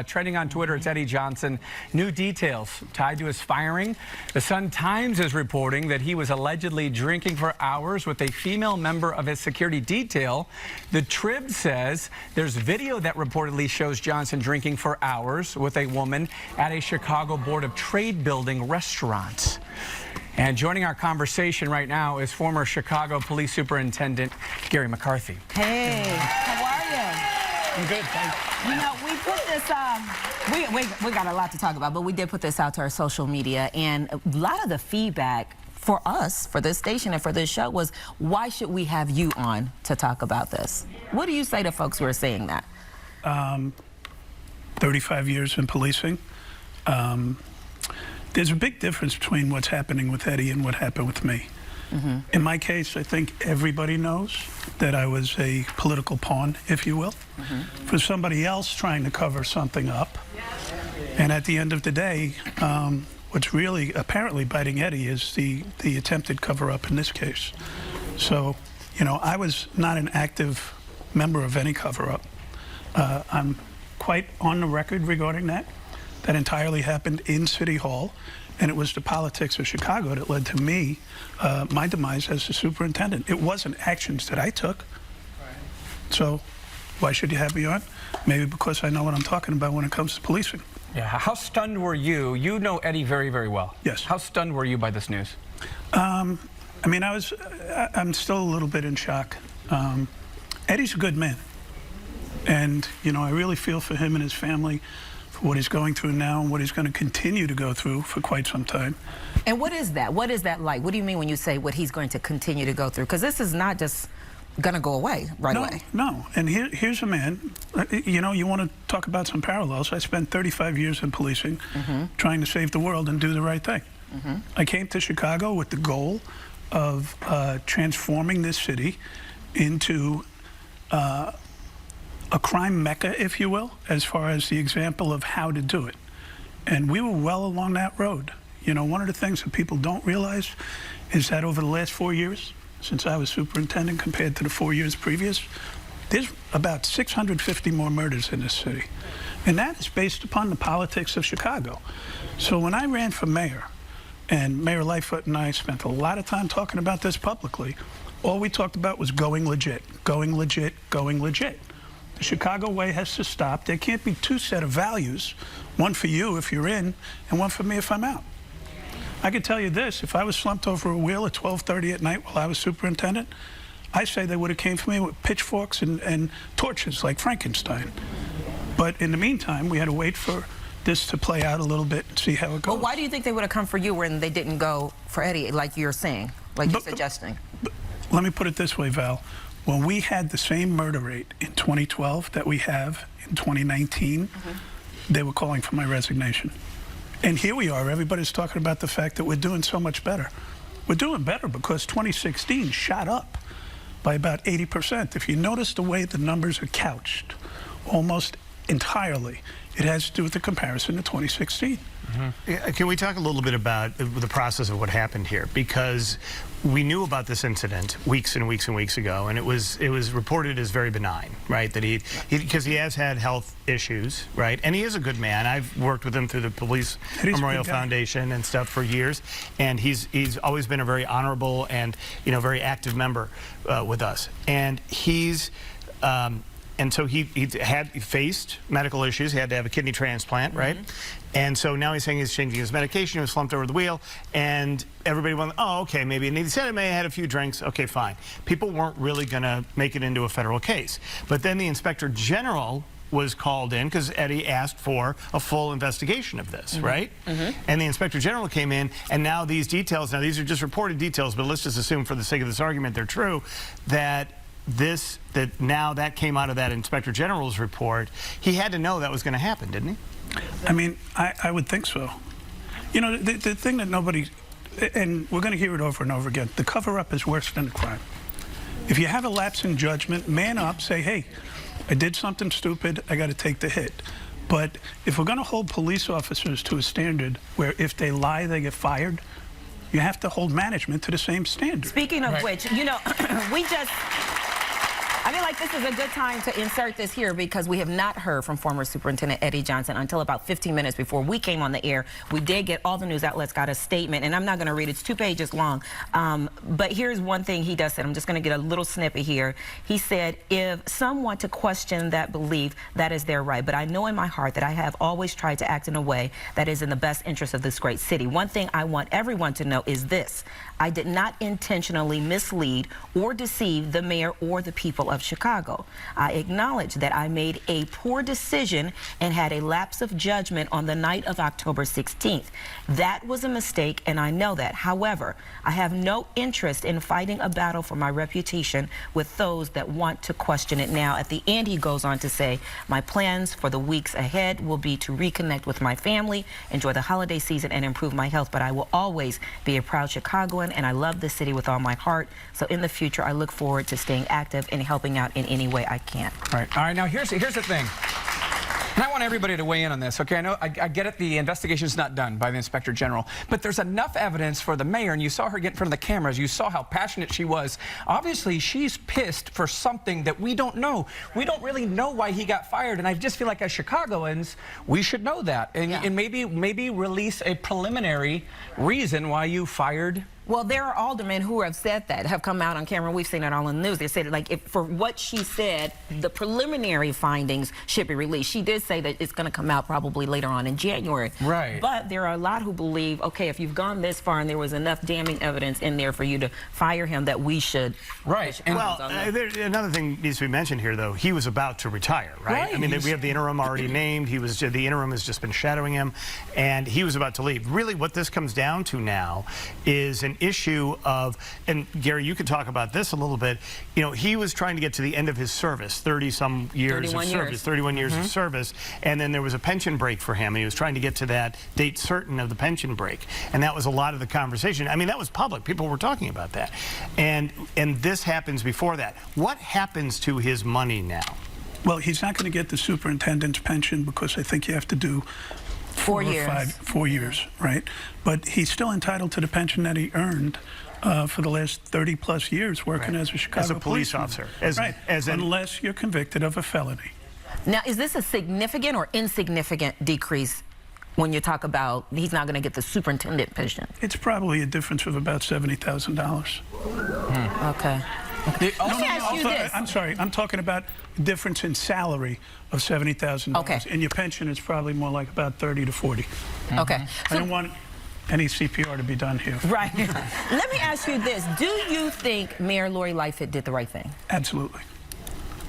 Trending on Twitter, it's Eddie Johnson. New details tied to his firing. The Sun-Times is reporting that he was allegedly drinking for hours with a female member of his security detail. The Trib says there's video that reportedly shows Johnson drinking for hours with a woman at a Chicago Board of Trade building restaurant. And joining our conversation right now is former Chicago Police Superintendent Garry McCarthy. Hey, how are you? I'm good, thanks. You know, we put this, we got a lot to talk about, but we did put this out to our social media, and a lot of the feedback for us, for this station and for this show was, why should we have you on to talk about this? What do you say to folks who are saying that? 35 years in policing. There's a big difference between what's happening with Eddie and what happened with me. Mm-hmm. In my case, I think everybody knows that I was a political pawn, if you will, for somebody else trying to cover something up. And at the end of the day, what's really apparently biting Eddie is the attempted cover-up in this case. So, you know, I was not an active member of any cover-up. I'm quite on the record regarding that. That entirely happened in City Hall, and it was the politics of Chicago that led to me, my demise as the superintendent. It wasn't actions that I took. So why should you have me on? Maybe because I know what I'm talking about when it comes to policing. Yeah. How stunned were you? You know Eddie very, very well. Yes. How stunned were you by this news? I mean, I'm still a little bit in shock. Eddie's a good man. And, you know, I really feel for him and his family, for what he's going through now and what he's going to continue to go through for quite some time. And what is that? What is that like? What do you mean when you say what he's going to continue to go through? Because this is not just going to go away away. No. And here's a man, you know, you want to talk about some parallels. I spent 35 years in policing trying to save the world and do the right thing. I came to Chicago with the goal of transforming this city into a crime mecca, if you will, as far as the example of how to do it. And we were well along that road. You know, one of the things that people don't realize is that over the last 4 years, since I was superintendent compared to the 4 years previous, there's about 650 more murders in this city. And that is based upon the politics of Chicago. So when I ran for mayor, and Mayor Lightfoot and I spent a lot of time talking about this publicly, all we talked about was going legit, going legit, going legit. The Chicago way has to stop. There can't be two set of values, one for you if you're in, and one for me if I'm out. I can tell you this, if I was slumped over a wheel at 12:30 at night while I was superintendent, I say they would have came for me with pitchforks and torches like Frankenstein. But in the meantime, we had to wait for this to play out a little bit and see how it goes. Well, why do you think they would have come for you when they didn't go for Eddie, like you're saying, like you're suggesting? Let me put it this way, Val. When we had the same murder rate in 2012 that we have in 2019, they were calling for my resignation. And here we are, everybody's talking about the fact that we're doing so much better. We're doing better because 2016 shot up by about 80%. If you notice the way the numbers are couched, almost entirely, it has to do with the comparison to 2016. Can we talk a little bit about the process of what happened here? Because we knew about this incident weeks and weeks and weeks ago, and it was reported as very benign, right? That because he has had health issues, right? And he is a good man. I've worked with him through the Police Memorial Foundation and stuff for years, and he's always been a very honorable and, you know, very active member with us. And and so he faced medical issues. He had to have a kidney transplant, right? And so now he's saying he's changing his medication. He was slumped over the wheel, and everybody went, oh, okay, maybe. And he said he may have had a few drinks. Okay, fine. People weren't really going to make it into a federal case. But then the Inspector General was called in because Eddie asked for a full investigation of this, right? And the Inspector General came in, and now these details, now these are just reported details, but let's just assume for the sake of this argument they're true, that now that came out of that Inspector General's report. He had to know that was going to happen, didn't he? I mean, I would think so. You know, the thing that nobody, and we're going to hear it over and over again, the cover-up is worse than the crime. If you have a lapse in judgment, man up, say, hey, I did something stupid, I got to take the hit. But if we're going to hold police officers to a standard where if they lie, they get fired, you have to hold management to the same standard. Speaking of which, you know, I feel like this is a good time to insert this here because we have not heard from former Superintendent Eddie Johnson until about 15 minutes before we came on the air. We did get all the news outlets got a statement, and I'm not going to read it. It's 2 pages long. But here's one thing he does say. I'm just going to get a little snippet here. He said, if some want to question that belief, that is their right. But I know in my heart that I have always tried to act in a way that is in the best interest of this great city. One thing I want everyone to know is this. I did not intentionally mislead or deceive the mayor or the people of Chicago. I acknowledge that I made a poor decision and had a lapse of judgment on the night of October 16th. That was a mistake, and I know that. However, I have no interest in fighting a battle for my reputation with those that want to question it now. At the end, he goes on to say, my plans for the weeks ahead will be to reconnect with my family, enjoy the holiday season, and improve my health, but I will always be a proud Chicagoan, and I love the city with all my heart. So in the future, I look forward to staying active and helping out in any way I can. All right, now here's the thing. And I want everybody to weigh in on this, okay? I know, I get it, the investigation's not done by the Inspector General, but there's enough evidence for the mayor, and you saw her get in front of the cameras, you saw how passionate she was. Obviously, she's pissed for something that we don't know. We don't really know why he got fired, and I just feel like as Chicagoans, we should know that, and maybe release a preliminary reason why you fired. Well, there are aldermen who have said that, have come out on camera. We've seen it all in the news. They said, like, if for what she said, the preliminary findings should be released. She did say that it's going to come out probably later on in January. Right. But there are a lot who believe, okay, if you've gone this far and there was enough damning evidence in there for you to fire him, that we should. Right. And well, another thing needs to be mentioned here, though. He was about to retire, right? I mean, we have the interim already named. The interim has just been shadowing him, and he was about to leave. Really, what this comes down to now is an issue of, and Gary, you could talk about this a little bit. You know, he was trying to get to the end of his service, 30-some years of service, 31 years of service, and then there was a pension break for him, and he was trying to get to that date certain of the pension break, and that was a lot of the conversation. I mean, that was public. People were talking about that, and this happens before that. What happens to his money now? Well, he's not going to get the superintendent's pension because I think you have to do 4 years, right? But he's still entitled to the pension that he earned for the last 30-plus years working as a Chicago police officer. Unless you're convicted of a felony. Now, is this a significant or insignificant decrease when you talk about he's not going to get the superintendent pension? It's probably a difference of about $70,000. Okay. Let me ask you this. I'm sorry, I'm talking about the difference in salary of $70,000. Okay. In your pension, it's probably more like about 30 to 40. Okay. I don't want any CPR to be done here. Right. Let me ask you this. Do you think Mayor Lori Lightfoot did the right thing? Absolutely.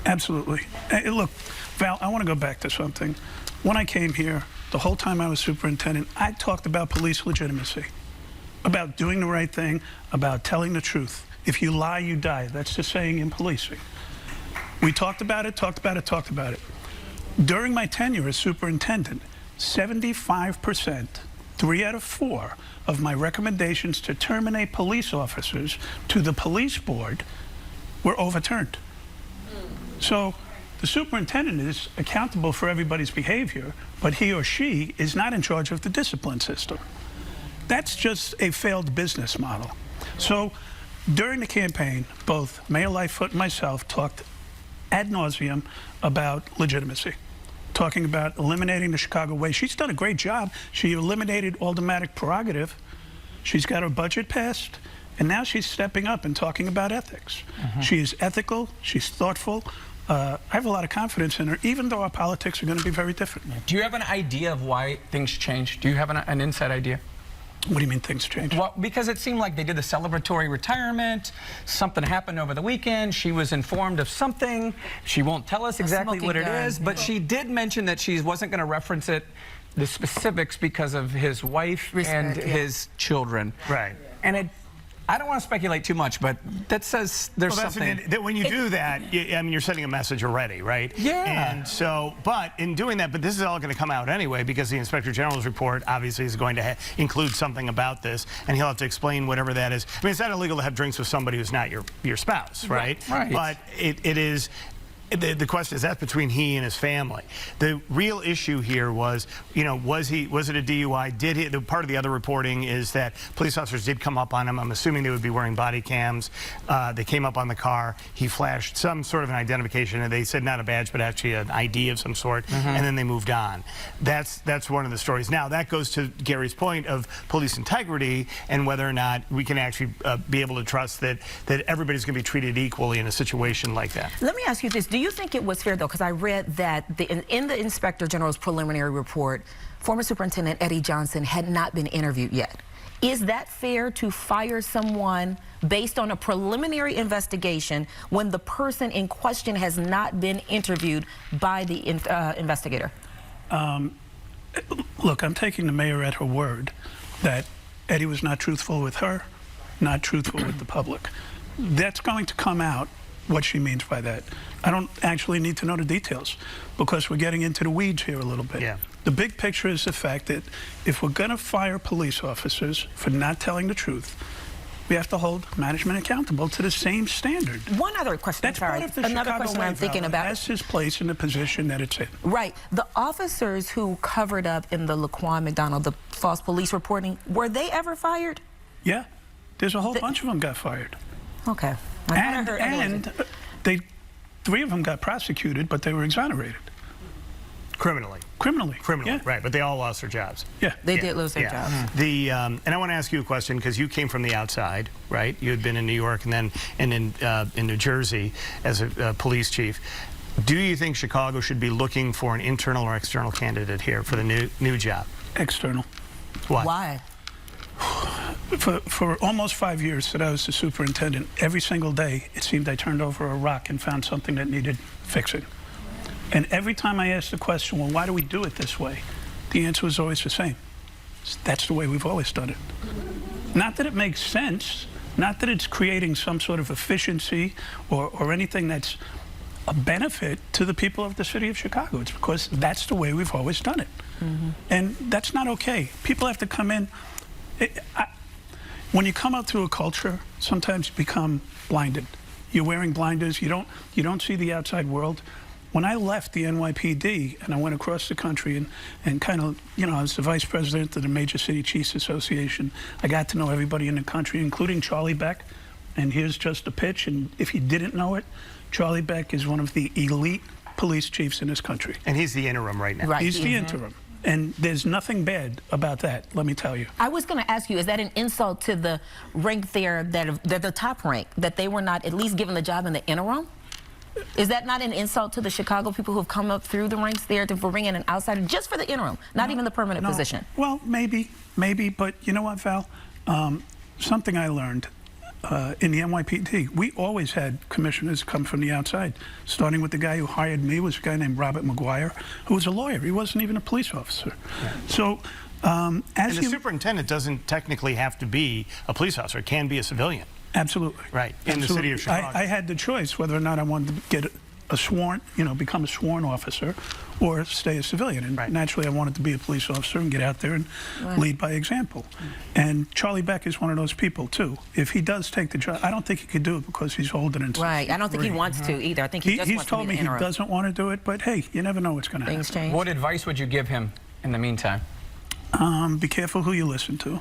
Absolutely. Hey, look, Val, I want to go back to something. When I came here, the whole time I was superintendent, I talked about police legitimacy, about doing the right thing, about telling the truth. If you lie, you die. That's the saying in policing. We talked about it, talked about it, talked about it. During my tenure as superintendent, 75%, 3 out of 4 of my recommendations to terminate police officers to the police board were overturned. So the superintendent is accountable for everybody's behavior, but he or she is not in charge of the discipline system. That's just a failed business model. So during the campaign, both Mayor Lightfoot and myself talked ad nauseum about legitimacy, talking about eliminating the Chicago way. She's done a great job. She eliminated aldermanic prerogative. She's got her budget passed, and now she's stepping up and talking about ethics. She's ethical, she's thoughtful. I have a lot of confidence in her, even though our politics are going to be very different. Do you have an idea of why things changed? Do you have an inside idea? What do you mean things changed? Well, because it seemed like they did the celebratory retirement. Something happened over the weekend. She was informed of something. She won't tell us exactly what it is, but she did mention that she wasn't going to reference it, the specifics, because of his wife and his children. Right. And I don't want to speculate too much, but that says there's something. That when you do that, I mean, you're sending a message already, right? Yeah. And so, but in doing that, but this is all going to come out anyway because the Inspector General's report obviously is going to include something about this, and he'll have to explain whatever that is. I mean, it's not illegal to have drinks with somebody who's not your spouse, right? Right. But it is. The question is, that's between he and his family. The real issue here was, was it a DUI? Did he? Part of the other reporting is that police officers did come up on him. I'm assuming they would be wearing body cams. They came up on the car. He flashed some sort of an identification, and they said not a badge, but actually an ID of some sort, and then they moved on. That's one of the stories. Now, that goes to Gary's point of police integrity and whether or not we can actually be able to trust that everybody's going to be treated equally in a situation like that. Let me ask you this. Do you think it was fair, though, because I read that in the Inspector General's preliminary report, former Superintendent Eddie Johnson had not been interviewed yet. Is that fair to fire someone based on a preliminary investigation when the person in question has not been interviewed by the investigator? Look, I'm taking the mayor at her word that Eddie was not truthful with her, not truthful with the public. That's going to come out, what she means by that. I don't actually need to know the details because we're getting into the weeds here a little bit. Yeah. The big picture is the fact that if we're going to fire police officers for not telling the truth, we have to hold management accountable to the same standard. One other question. That's part of the Another Chicago question way, I'm thinking Val. about. That's his place in the position that it's in. Right. The officers who covered up in the Laquan McDonald, the false police reporting, were they ever fired? Yeah. There's a whole bunch of them got fired. Okay. And three of them got prosecuted, but they were exonerated. Criminally. Criminally, yeah. Right, but they all lost their jobs. Yeah. They did lose their jobs. And I want to ask you a question because you came from the outside, right? You had been in New York and then in New Jersey as a police chief. Do you think Chicago should be looking for an internal or external candidate here for the new job? External. Why? For almost 5 years that I was the superintendent, every single day it seemed I turned over a rock and found something that needed fixing. And every time I asked the question, well, why do we do it this way? The answer was always the same. That's the way we've always done it. Not that it makes sense, not that it's creating some sort of efficiency or anything that's a benefit to the people of the city of Chicago. It's because that's the way we've always done it. And that's not okay. People have to come in. When you come out through a culture, sometimes you become blinded. You're wearing blinders. You don't see the outside world. When I left the NYPD and I went across the country and kind of, I was the vice president of the Major City Chiefs Association. I got to know everybody in the country, including Charlie Beck. And here's just a pitch. And if you didn't know it, Charlie Beck is one of the elite police chiefs in this country. And he's the interim right now. Right. He's the interim. And there's nothing bad about that, let me tell you. I was going to ask you, is that an insult to the rank there, that the top rank, that they were not at least given the job in the interim? Is that not an insult to the Chicago people who have come up through the ranks there to bring in an outsider just for the interim, not even the permanent position? Well, maybe, but you know what, Val? Something I learned in the NYPD, we always had commissioners come from the outside, starting with the guy who hired me was a guy named Robert McGuire, who was a lawyer. He wasn't even a police officer. Yeah. So, and the superintendent doesn't technically have to be a police officer. It can be a civilian. Absolutely. Right, in the city of Chicago. I had the choice whether or not I wanted to get a sworn, become a sworn officer or stay a civilian. And naturally, I wanted to be a police officer and get out there and lead by example. And Charlie Beck is one of those people, too. If he does take the job, I don't think he could do it because he's older than Right, I don't think he wants to either. I think he just wants to be told me he doesn't want to do it, but hey, you never know what's going to happen. Things change. What advice would you give him in the meantime? Be careful who you listen to,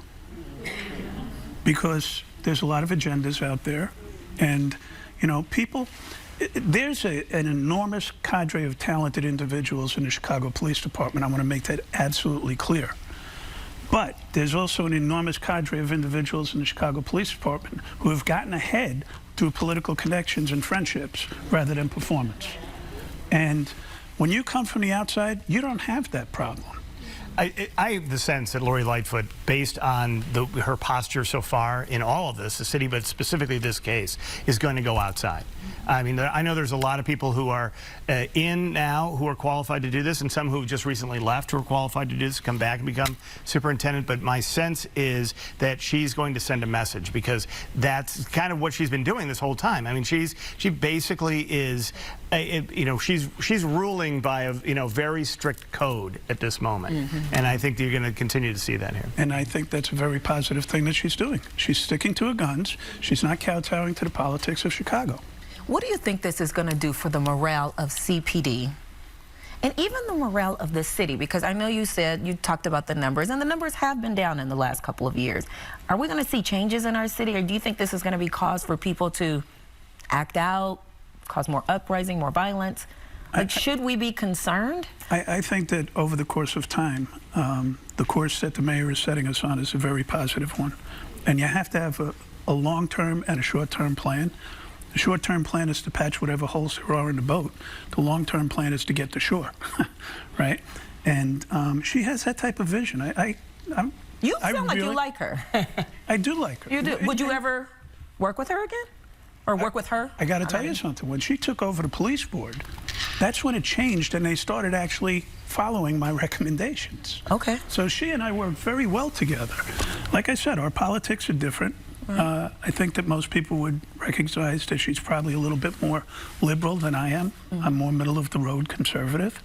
because there's a lot of agendas out there, and people. There's an enormous cadre of talented individuals in the Chicago Police Department. I want to make that absolutely clear. But there's also an enormous cadre of individuals in the Chicago Police Department who have gotten ahead through political connections and friendships rather than performance. And when you come from the outside, you don't have that problem. I have the sense that Lori Lightfoot, based on her posture so far in all of this, the city, but specifically this case, is going to go outside. I mean, I know there's a lot of people who are in now who are qualified to do this, and some who just recently left who are qualified to do this, come back and become superintendent. But my sense is that she's going to send a message, because that's kind of what she's been doing this whole time. I mean, she basically is, she's ruling by a very strict code at this moment, and I think you're going to continue to see that here. And I think that's a very positive thing that she's doing. She's sticking to her guns. She's not kowtowing to the politics of Chicago. What do you think this is going to do for the morale of CPD? And even the morale of the city, because I know you said, you talked about the numbers, and the numbers have been down in the last couple of years. Are we going to see changes in our city, or do you think this is going to be cause for people to act out, cause more uprising, more violence? Like, should we be concerned? I think that over the course of time, the course that the mayor is setting us on is a very positive one. And you have to have a long-term and a short-term plan. The short-term plan is to patch whatever holes there are in the boat. The long-term plan is to get to shore, right? And she has that type of vision. You sound like you like her. I do like her. You do. Would you ever work with her again? Or work with her? I got to tell you something. When she took over the police board, that's when it changed and they started actually following my recommendations. Okay. So she and I worked very well together. Like I said, our politics are different. I think that most people would recognize that she's probably a little bit more liberal than I am. I'm more middle-of-the-road conservative.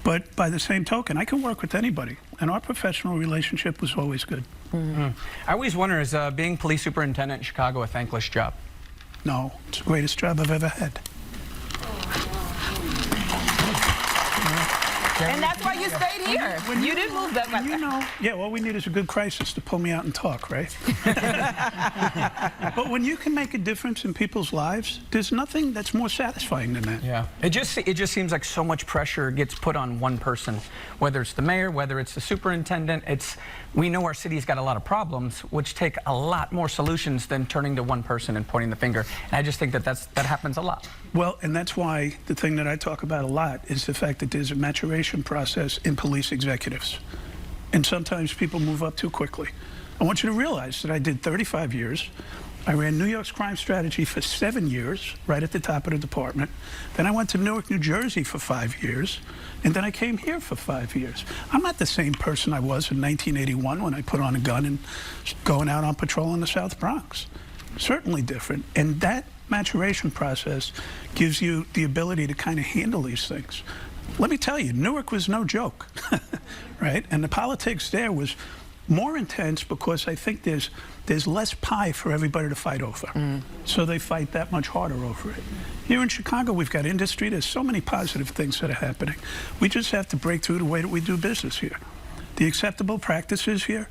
But by the same token, I can work with anybody. And our professional relationship was always good. I always wonder, is being police superintendent in Chicago a thankless job? No, it's the greatest job I've ever had. And that's why you stayed here. You didn't move that much. You know, yeah, all we need is a good crisis to pull me out and talk, right? But when you can make a difference in people's lives, there's nothing that's more satisfying than that. Yeah. It just seems like so much pressure gets put on one person, whether it's the mayor, whether it's the superintendent. We know our city's got a lot of problems, which take a lot more solutions than turning to one person and pointing the finger. And I just think that that happens a lot. Well, and that's why the thing that I talk about a lot is the fact that there's a maturation process in police executives. And sometimes people move up too quickly. I want you to realize that I did 35 years. I ran New York's crime strategy for 7 years, right at the top of the department. Then I went to Newark, New Jersey for 5 years. And then I came here for 5 years. I'm not the same person I was in 1981 when I put on a gun and going out on patrol in the South Bronx. Certainly different. And that maturation process gives you the ability to kind of handle these things. Let me tell you, Newark was no joke, right? And the politics there was more intense because I think there's less pie for everybody to fight over. So they fight that much harder over it. Here in Chicago, we've got industry. There's so many positive things that are happening. We just have to break through the way that we do business here. The acceptable practices here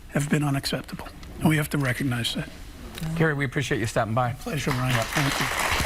have been unacceptable, and we have to recognize that. Garry, we appreciate you stopping by. Pleasure, Ryan. Thank you.